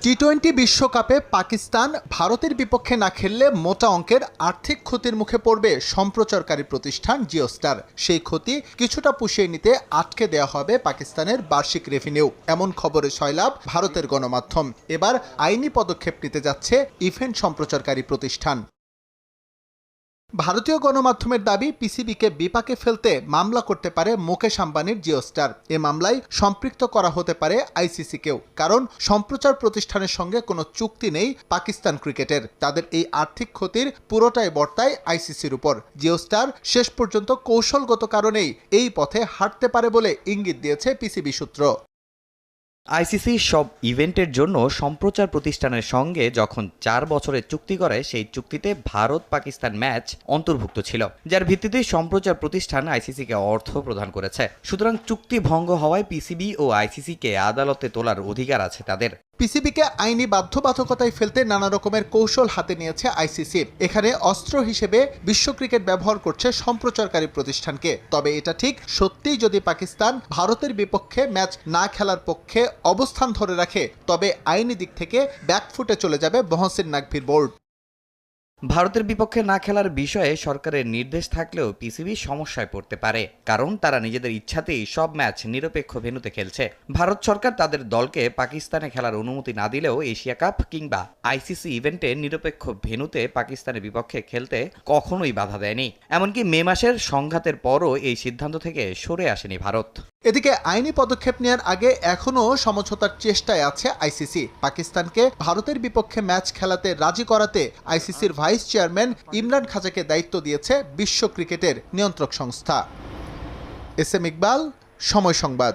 টি-20 বিশ্বকাপে পাকিস্তান ভারতের বিপক্ষে না খেললে মোটা অঙ্কের আর্থিক ক্ষতির মুখে পড়বে সম্প্রচারকারী প্রতিষ্ঠান জিওস্টার। সেই ক্ষতি কিছুটা পুষিয়ে নিতে আটকে দেওয়া হবে পাকিস্তানের বার্ষিক রেভিনিউ, এমন খবরে সয়লাভ ভারতের গণমাধ্যম। এবার আইনি পদক্ষেপ নিতে যাচ্ছে ইভেন্ট সম্প্রচারকারী প্রতিষ্ঠান। ভারতীয় গণমাধ্যমের দাবি, পিসিবিকে বিপাকে ফেলতে মামলা করতে পারে মুকেশ আম্বানির জিওস্টার। এ মামলায় সম্পৃক্ত করা হতে পারে আইসিসিকেও, কারণ সম্প্রচার প্রতিষ্ঠানের সঙ্গে কোনো চুক্তি নেই পাকিস্তান ক্রিকেটের। তাদের এই আর্থিক ক্ষতির পুরোটাই বর্তায় আইসিসির উপর। জিওস্টার শেষ পর্যন্ত কৌশলগত কারণেই এই পথে হাঁটতে পারে বলে ইঙ্গিত দিয়েছে পিসিবি সূত্র। আইসিসি সব ইভেন্টের জন্য সম্প্রচার প্রতিষ্ঠানের সঙ্গে যখন 4 বছরের চুক্তি করে, সেই চুক্তিতে ভারত পাকিস্তান ম্যাচ অন্তর্ভুক্ত ছিল, যার ভিত্তিতে সম্প্রচার প্রতিষ্ঠান আইসিসিকে অর্থ প্রদান করেছে। সুতরাং চুক্তি ভঙ্গ হওয়ায় পিসিবি ও আইসিসিকে আদালতে তোলার অধিকার আছে তাদের। পিসিবিকে আইনি বাধ্যবাধকতায় ফেলতে নানা রকমের কৌশল হাতে নিয়েছে আইসিসি। এখানে অস্ত্র হিসেবে বিশ্ব ক্রিকেট ব্যবহার করছে সম্প্রচারকারী প্রতিষ্ঠানকে। তবে এটা ঠিক সত্যিই যদি পাকিস্তান ভারতের বিপক্ষে ম্যাচ না খেলার পক্ষে অবস্থান ধরে রাখে, তবে আইনি দিক থেকে ব্যাকফুটে চলে যাবে মহসিন নাকভির বোর্ড। ভারতের বিপক্ষে না খেলার বিষয়ে সরকারের নির্দেশ থাকলেও পিসিবি সমস্যায় পড়তে পারে, কারণ তারা নিজেদের ইচ্ছাতেই সব ম্যাচ নিরপেক্ষ ভেন্যুতে খেলছে। ভারত সরকার তাদের দলকে পাকিস্তানে খেলার অনুমতি না দিলেও এশিয়া কাপ কিংবা আইসিসি ইভেন্টে নিরপেক্ষ ভেন্যুতে পাকিস্তানের বিপক্ষে খেলতে কখনোই বাধা দেয়নি। এমনকি মে মাসের সংঘাতের পরও এই সিদ্ধান্ত থেকে সরে আসেনি ভারত। এদিকে আইনি পদক্ষেপ নেওয়ার আগে এখনও সমঝোতার চেষ্টায় আছে আইসিসি। পাকিস্তানকে ভারতের বিপক্ষে ম্যাচ খেলাতে রাজি করাতে আইসিসির ভাইস চেয়ারম্যান ইমরান খাজাকে দায়িত্ব দিয়েছে বিশ্ব ক্রিকেটের নিয়ন্ত্রক সংস্থা। এস এম ইকবাল, সময় সংবাদ।